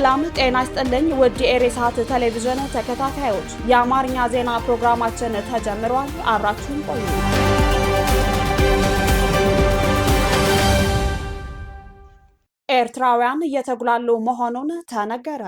ሰላም ጤና ይስጥልኝ ውድ የኢሬሳት ቴሌቪዥን ተከታታዮች፣ የአማርኛ ዜና ፕሮግራማችን ተጀምሯል። አብራችሁን ቆዩ። ኤርትራውያን እየተጉላሉ መሆኑን ተነገረ።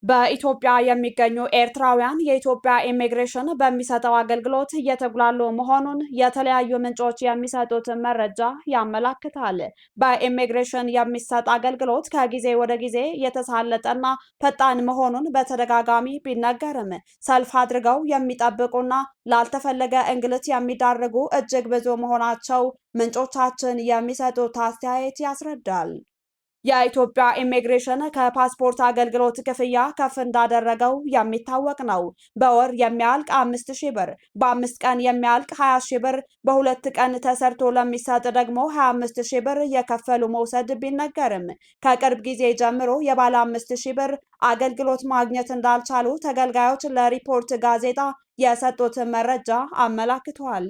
በኢትዮጵያ የሚገኙ ኤርትራውያን የኢትዮጵያ ኢሚግሬሽን በሚሰጠው አገልግሎት እየተጉላሉ መሆኑን የተለያዩ ምንጮች የሚሰጡት መረጃ ያመላክታል። በኢሚግሬሽን የሚሰጥ አገልግሎት ከጊዜ ወደ ጊዜ የተሳለጠና ፈጣን መሆኑን በተደጋጋሚ ቢነገርም ሰልፍ አድርገው የሚጠብቁና ላልተፈለገ እንግልት የሚዳርጉ እጅግ ብዙ መሆናቸው ምንጮቻችን የሚሰጡት አስተያየት ያስረዳል። የኢትዮጵያ ኢሚግሬሽን ከፓስፖርት አገልግሎት ክፍያ ከፍ እንዳደረገው የሚታወቅ ነው። በወር የሚያልቅ 5000 ብር፣ በ5 ቀን የሚያልቅ 20000 ብር፣ በሁለት ቀን ተሰርቶ ለሚሰጥ ደግሞ 25000 ብር የከፈሉ መውሰድ ቢነገርም ከቅርብ ጊዜ ጀምሮ የባለ 5000 ብር አገልግሎት ማግኘት እንዳልቻሉ ተገልጋዮች ለሪፖርት ጋዜጣ የሰጡት መረጃ አመላክቷል።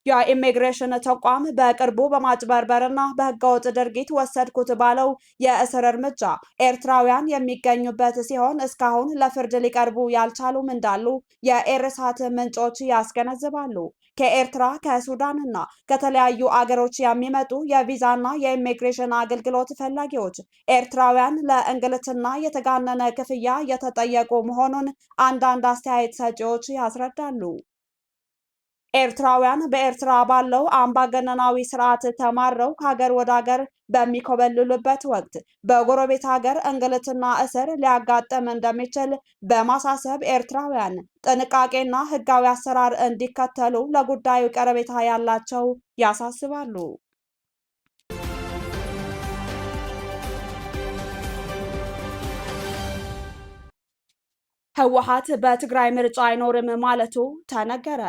የኢሚግሬሽን ተቋም በቅርቡ በማጭበርበርና በህገወጥ ድርጊት ወሰድኩት ባለው የእስር እርምጃ ኤርትራውያን የሚገኙበት ሲሆን እስካሁን ለፍርድ ሊቀርቡ ያልቻሉም እንዳሉ የኢሬሳት ምንጮች ያስገነዝባሉ። ከኤርትራ ከሱዳንና ከተለያዩ አገሮች የሚመጡ የቪዛና የኢሚግሬሽን አገልግሎት ፈላጊዎች ኤርትራውያን ለእንግልትና የተጋነነ ክፍያ የተጠየቁ መሆኑን አንዳንድ አስተያየት ሰጪዎች ያስረዳሉ። ኤርትራውያን በኤርትራ ባለው አምባገነናዊ ስርዓት ተማረው ከሀገር ወደ ሀገር በሚኮበልሉበት ወቅት በጎረቤት ሀገር እንግልትና እስር ሊያጋጥም እንደሚችል በማሳሰብ ኤርትራውያን ጥንቃቄና ህጋዊ አሰራር እንዲከተሉ ለጉዳዩ ቀረቤታ ያላቸው ያሳስባሉ። ህወሓት በትግራይ ምርጫ አይኖርም ማለቱ ተነገረ።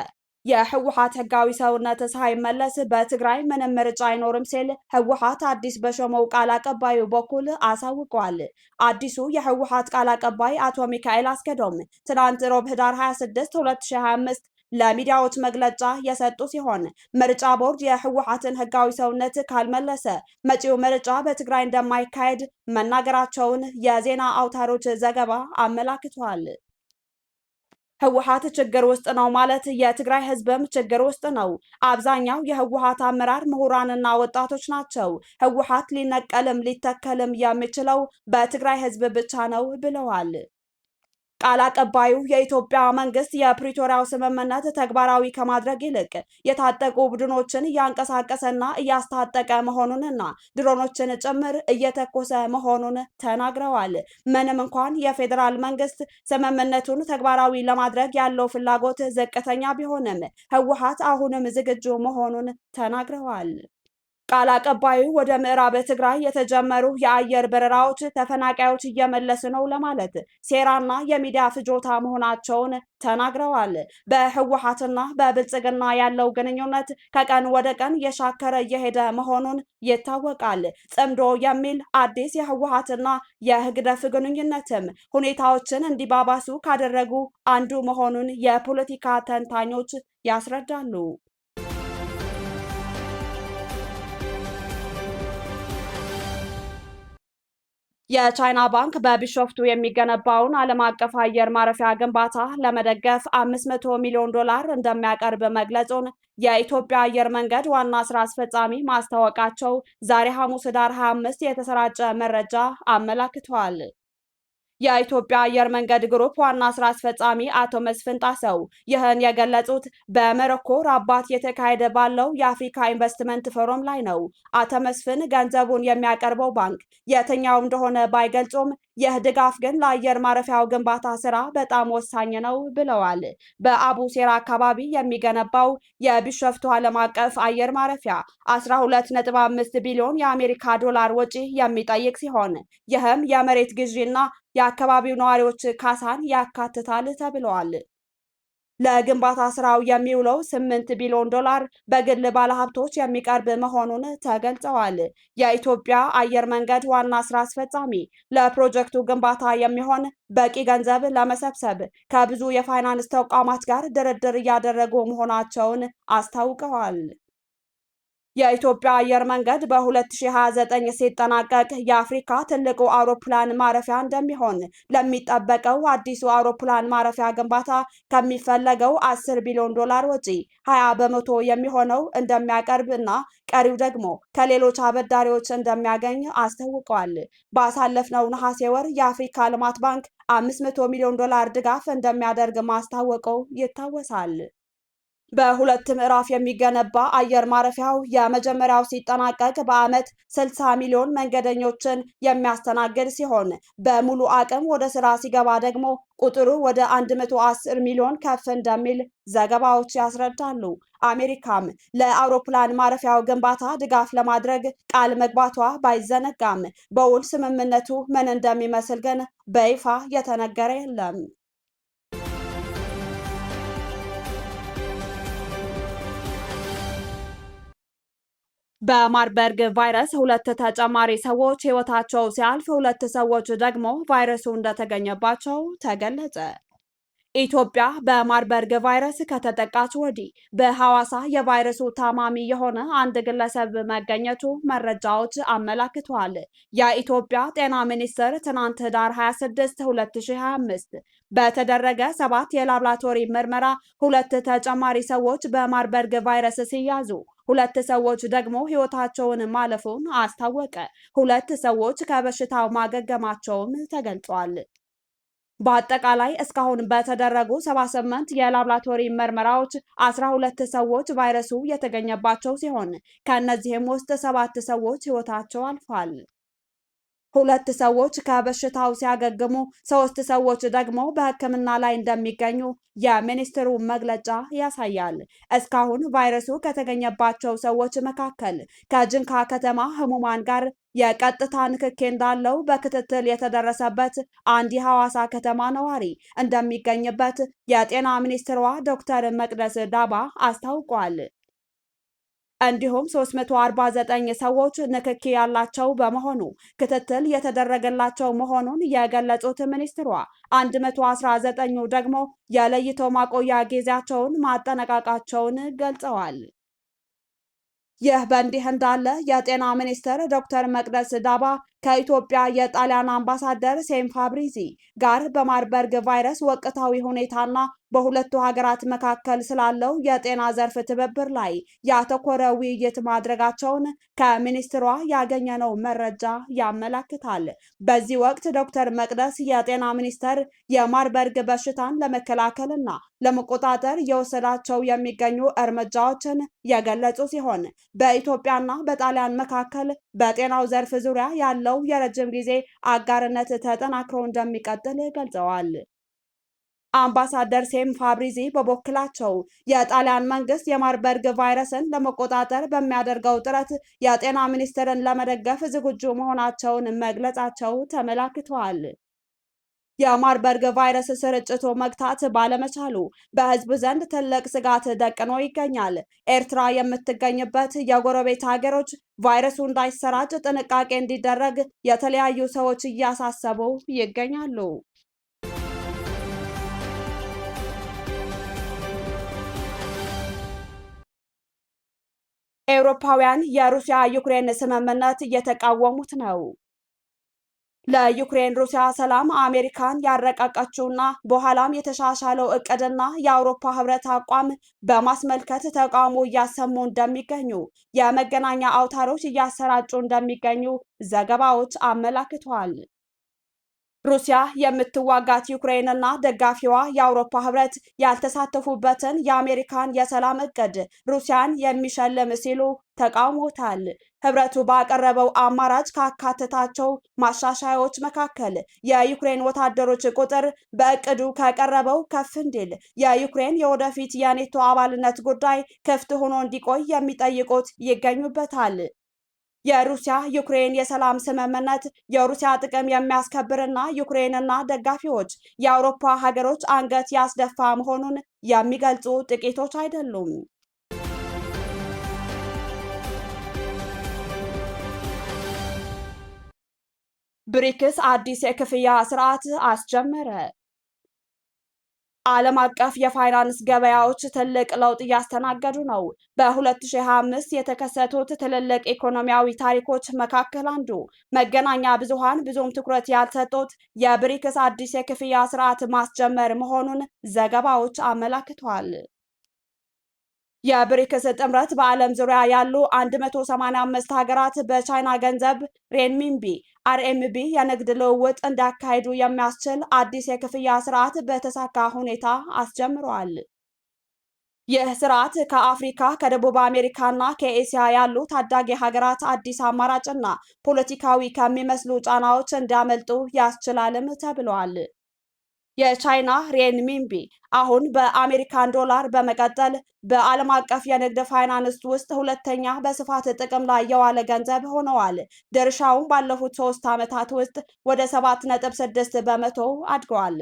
የህወሓት ህጋዊ ሰውነት ሳይመለስ በትግራይ ምንም ምርጫ አይኖርም ሲል ህወሓት አዲስ በሾመው ቃል አቀባዩ በኩል አሳውቋል። አዲሱ የህወሓት ቃል አቀባይ አቶ ሚካኤል አስገዶም ትናንት ሮብ ህዳር 26 2025 ለሚዲያዎች መግለጫ የሰጡ ሲሆን ምርጫ ቦርድ የህወሓትን ህጋዊ ሰውነት ካልመለሰ መጪው ምርጫ በትግራይ እንደማይካሄድ መናገራቸውን የዜና አውታሮች ዘገባ አመላክቷል። ህወሓት ችግር ውስጥ ነው ማለት የትግራይ ህዝብም ችግር ውስጥ ነው። አብዛኛው የህወሓት አመራር ምሁራንና ወጣቶች ናቸው። ህወሓት ሊነቀልም ሊተከልም የሚችለው በትግራይ ህዝብ ብቻ ነው ብለዋል። ቃል አቀባዩ የኢትዮጵያ መንግስት የፕሪቶሪያው ስምምነት ተግባራዊ ከማድረግ ይልቅ የታጠቁ ቡድኖችን እያንቀሳቀሰና እያስታጠቀ መሆኑንና ድሮኖችን ጭምር እየተኮሰ መሆኑን ተናግረዋል። ምንም እንኳን የፌዴራል መንግስት ስምምነቱን ተግባራዊ ለማድረግ ያለው ፍላጎት ዝቅተኛ ቢሆንም ህወሓት አሁንም ዝግጁ መሆኑን ተናግረዋል። ቃል አቀባዩ ወደ ምዕራብ ትግራይ የተጀመሩ የአየር በረራዎች ተፈናቃዮች እየመለሱ ነው ለማለት ሴራና የሚዲያ ፍጆታ መሆናቸውን ተናግረዋል። በህወሓትና በብልጽግና ያለው ግንኙነት ከቀን ወደ ቀን የሻከረ እየሄደ መሆኑን ይታወቃል። ጽምዶ የሚል አዲስ የህወሓትና የህግደፍ ግንኙነትም ሁኔታዎችን እንዲባባሱ ካደረጉ አንዱ መሆኑን የፖለቲካ ተንታኞች ያስረዳሉ። የቻይና ባንክ በቢሾፍቱ የሚገነባውን ዓለም አቀፍ አየር ማረፊያ ግንባታ ለመደገፍ $500 ሚሊዮን እንደሚያቀርብ መግለጹን የኢትዮጵያ አየር መንገድ ዋና ስራ አስፈጻሚ ማስታወቃቸው ዛሬ ሐሙስ ህዳር 25 የተሰራጨ መረጃ አመላክቷል። የኢትዮጵያ አየር መንገድ ግሩፕ ዋና ስራ አስፈጻሚ አቶ መስፍን ጣሰው ይህን የገለጹት በሞሮኮ ራባት የተካሄደ ባለው የአፍሪካ ኢንቨስትመንት ፎረም ላይ ነው። አቶ መስፍን ገንዘቡን የሚያቀርበው ባንክ የትኛው እንደሆነ ባይገልጹም ይህ ድጋፍ ግን ለአየር ማረፊያው ግንባታ ስራ በጣም ወሳኝ ነው ብለዋል። በአቡ ሴራ አካባቢ የሚገነባው የቢሾፍቱ ዓለም አቀፍ አየር ማረፊያ 12.5 ቢሊዮን የአሜሪካ ዶላር ወጪ የሚጠይቅ ሲሆን ይህም የመሬት ግዢና የአካባቢው ነዋሪዎች ካሳን ያካትታል ተብለዋል። ለግንባታ ስራው የሚውለው $8 ቢሊዮን በግል ባለሀብቶች የሚቀርብ መሆኑን ተገልጸዋል። የኢትዮጵያ አየር መንገድ ዋና ስራ አስፈጻሚ ለፕሮጀክቱ ግንባታ የሚሆን በቂ ገንዘብ ለመሰብሰብ ከብዙ የፋይናንስ ተቋማት ጋር ድርድር እያደረጉ መሆናቸውን አስታውቀዋል። የኢትዮጵያ አየር መንገድ በ2029 ሲጠናቀቅ የአፍሪካ ትልቁ አውሮፕላን ማረፊያ እንደሚሆን ለሚጠበቀው አዲሱ አውሮፕላን ማረፊያ ግንባታ ከሚፈለገው 10 ቢሊዮን ዶላር ወጪ 20 በመቶ የሚሆነው እንደሚያቀርብ እና ቀሪው ደግሞ ከሌሎች አበዳሪዎች እንደሚያገኝ አስታውቀዋል። ባሳለፍነው ነሐሴ ወር የአፍሪካ ልማት ባንክ 500 ሚሊዮን ዶላር ድጋፍ እንደሚያደርግ ማስታወቀው ይታወሳል። በሁለት ምዕራፍ የሚገነባ አየር ማረፊያው የመጀመሪያው ሲጠናቀቅ በዓመት 60 ሚሊዮን መንገደኞችን የሚያስተናግድ ሲሆን በሙሉ አቅም ወደ ስራ ሲገባ ደግሞ ቁጥሩ ወደ 110 ሚሊዮን ከፍ እንደሚል ዘገባዎች ያስረዳሉ። አሜሪካም ለአውሮፕላን ማረፊያው ግንባታ ድጋፍ ለማድረግ ቃል መግባቷ ባይዘነጋም በውል ስምምነቱ ምን እንደሚመስል ግን በይፋ የተነገረ የለም። በማርበርግ ቫይረስ ሁለት ተጨማሪ ሰዎች ሕይወታቸው ሲያልፍ ሁለት ሰዎች ደግሞ ቫይረሱ እንደተገኘባቸው ተገለጸ። ኢትዮጵያ በማርበርግ ቫይረስ ከተጠቃች ወዲህ በሐዋሳ የቫይረሱ ታማሚ የሆነ አንድ ግለሰብ መገኘቱ መረጃዎች አመላክተዋል። የኢትዮጵያ ጤና ሚኒስቴር ትናንት ህዳር 26 2025 በተደረገ 7 የላብራቶሪ ምርመራ ሁለት ተጨማሪ ሰዎች በማርበርግ ቫይረስ ሲያዙ ሁለት ሰዎች ደግሞ ሕይወታቸውን ማለፉን አስታወቀ። ሁለት ሰዎች ከበሽታው ማገገማቸውም ተገልጿል። በአጠቃላይ እስካሁን በተደረጉ 78 የላብራቶሪ ምርመራዎች 12 ሰዎች ቫይረሱ የተገኘባቸው ሲሆን ከእነዚህም ውስጥ 7 ሰዎች ሕይወታቸው አልፏል። ሁለት ሰዎች ከበሽታው ሲያገግሙ 3 ሰዎች ደግሞ በሕክምና ላይ እንደሚገኙ የሚኒስትሩ መግለጫ ያሳያል። እስካሁን ቫይረሱ ከተገኘባቸው ሰዎች መካከል ከጅንካ ከተማ ህሙማን ጋር የቀጥታ ንክኪ እንዳለው በክትትል የተደረሰበት አንድ የሐዋሳ ከተማ ነዋሪ እንደሚገኝበት የጤና ሚኒስትሯ ዶክተር መቅደስ ዳባ አስታውቋል። እንዲሁም 349 ሰዎች ንክኪ ያላቸው በመሆኑ ክትትል የተደረገላቸው መሆኑን የገለጹት ሚኒስትሯ 119ኙ ደግሞ የለይቶ ማቆያ ጊዜያቸውን ማጠናቀቃቸውን ገልጸዋል። ይህ በእንዲህ እንዳለ የጤና ሚኒስትር ዶክተር መቅደስ ዳባ ከኢትዮጵያ የጣሊያን አምባሳደር ሴም ፋብሪዚ ጋር በማርበርግ ቫይረስ ወቅታዊ ሁኔታና በሁለቱ ሀገራት መካከል ስላለው የጤና ዘርፍ ትብብር ላይ ያተኮረ ውይይት ማድረጋቸውን ከሚኒስትሯ ያገኘነው መረጃ ያመላክታል። በዚህ ወቅት ዶክተር መቅደስ የጤና ሚኒስቴር የማርበርግ በሽታን ለመከላከልና ለመቆጣጠር እየወሰዳቸው የሚገኙ እርምጃዎችን የገለጹ ሲሆን በኢትዮጵያና በጣሊያን መካከል በጤናው ዘርፍ ዙሪያ ያለው የረጅም ጊዜ አጋርነት ተጠናክሮ እንደሚቀጥል ገልጸዋል። አምባሳደር ሴም ፋብሪዚ በበኩላቸው የጣሊያን መንግስት የማርበርግ ቫይረስን ለመቆጣጠር በሚያደርገው ጥረት የጤና ሚኒስቴርን ለመደገፍ ዝግጁ መሆናቸውን መግለጻቸው ተመላክተዋል። የማርበርግ ቫይረስ ስርጭቱ መግታት ባለመቻሉ በህዝብ ዘንድ ትልቅ ስጋት ደቅኖ ይገኛል። ኤርትራ የምትገኝበት የጎረቤት ሀገሮች ቫይረሱ እንዳይሰራጭ ጥንቃቄ እንዲደረግ የተለያዩ ሰዎች እያሳሰቡ ይገኛሉ። አውሮፓውያን የሩሲያ ዩክሬን ስምምነት እየተቃወሙት ነው። ለዩክሬን ሩሲያ ሰላም አሜሪካን ያረቀቀችውና በኋላም የተሻሻለው እቅድና የአውሮፓ ህብረት አቋም በማስመልከት ተቃውሞ እያሰሙ እንደሚገኙ የመገናኛ አውታሮች እያሰራጩ እንደሚገኙ ዘገባዎች አመላክተዋል። ሩሲያ የምትዋጋት ዩክሬንና ደጋፊዋ የአውሮፓ ህብረት ያልተሳተፉበትን የአሜሪካን የሰላም እቅድ ሩሲያን የሚሸልም ሲሉ ተቃውሞታል። ህብረቱ ባቀረበው አማራጭ ካካተታቸው ማሻሻያዎች መካከል የዩክሬን ወታደሮች ቁጥር በእቅዱ ከቀረበው ከፍ እንዲል፣ የዩክሬን የወደፊት የኔቶ አባልነት ጉዳይ ክፍት ሆኖ እንዲቆይ የሚጠይቁት ይገኙበታል። የሩሲያ ዩክሬን የሰላም ስምምነት የሩሲያ ጥቅም የሚያስከብርና ዩክሬንና ደጋፊዎች የአውሮፓ ሀገሮች አንገት ያስደፋ መሆኑን የሚገልጹ ጥቂቶች አይደሉም። ብሪክስ አዲስ የክፍያ ስርዓት አስጀመረ። ዓለም አቀፍ የፋይናንስ ገበያዎች ትልቅ ለውጥ እያስተናገዱ ነው። በ2025 የተከሰቱት ትልልቅ ኢኮኖሚያዊ ታሪኮች መካከል አንዱ መገናኛ ብዙሃን ብዙም ትኩረት ያልሰጡት የብሪክስ አዲስ የክፍያ ስርዓት ማስጀመር መሆኑን ዘገባዎች አመላክተዋል። የብሪክስ ጥምረት በዓለም ዙሪያ ያሉ 185 ሀገራት በቻይና ገንዘብ ሬንሚንቢ አርኤምቢ የንግድ ልውውጥ እንዲያካሂዱ የሚያስችል አዲስ የክፍያ ስርዓት በተሳካ ሁኔታ አስጀምረዋል። ይህ ስርዓት ከአፍሪካ፣ ከደቡብ አሜሪካና ከኤስያ ያሉ ታዳጊ ሀገራት አዲስ አማራጭና ፖለቲካዊ ከሚመስሉ ጫናዎች እንዲያመልጡ ያስችላልም ተብሏል። የቻይና ሬንሚንቢ አሁን በአሜሪካን ዶላር በመቀጠል በዓለም አቀፍ የንግድ ፋይናንስ ውስጥ ሁለተኛ በስፋት ጥቅም ላይ የዋለ ገንዘብ ሆነዋል። ድርሻውን ባለፉት 3 ዓመታት ውስጥ ወደ 7.6 በመቶ አድገዋል።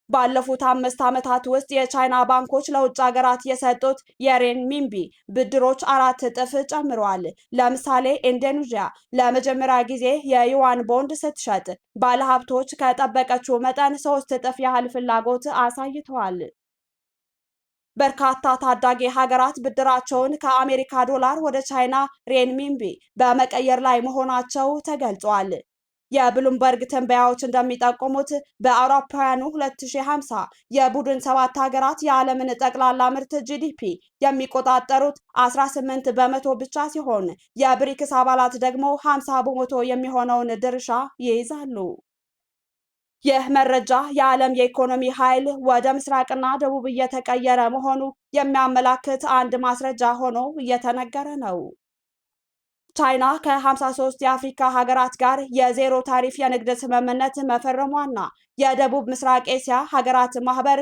ባለፉት 5 ዓመታት ውስጥ የቻይና ባንኮች ለውጭ ሀገራት የሰጡት የሬንሚንቢ ብድሮች 4 እጥፍ ጨምረዋል። ለምሳሌ ኢንዶኔዥያ ለመጀመሪያ ጊዜ የዩዋን ቦንድ ስትሸጥ ባለሀብቶች ከጠበቀችው መጠን 3 እጥፍ ያህል ፍላጎት አሳይተዋል። በርካታ ታዳጊ ሀገራት ብድራቸውን ከአሜሪካ ዶላር ወደ ቻይና ሬንሚንቢ በመቀየር ላይ መሆናቸው ተገልጿል። የብሉምበርግ ትንበያዎች እንደሚጠቁሙት በአውሮፓውያኑ 2050 የቡድን 7 ሀገራት የዓለምን ጠቅላላ ምርት ጂዲፒ የሚቆጣጠሩት 18 በመቶ ብቻ ሲሆን የብሪክስ አባላት ደግሞ 50 በመቶ የሚሆነውን ድርሻ ይይዛሉ። ይህ መረጃ የዓለም የኢኮኖሚ ኃይል ወደ ምስራቅና ደቡብ እየተቀየረ መሆኑ የሚያመላክት አንድ ማስረጃ ሆኖ እየተነገረ ነው። ቻይና ከ53 የአፍሪካ ሀገራት ጋር የዜሮ ታሪፍ የንግድ ስምምነት መፈረሟና የደቡብ ምስራቅ ኤስያ ሀገራት ማህበር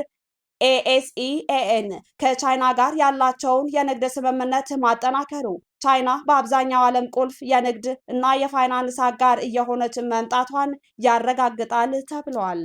ኤኤስኢኤን ከቻይና ጋር ያላቸውን የንግድ ስምምነት ማጠናከሩ ቻይና በአብዛኛው ዓለም ቁልፍ የንግድ እና የፋይናንስ አጋር እየሆነች መምጣቷን ያረጋግጣል ተብሏል።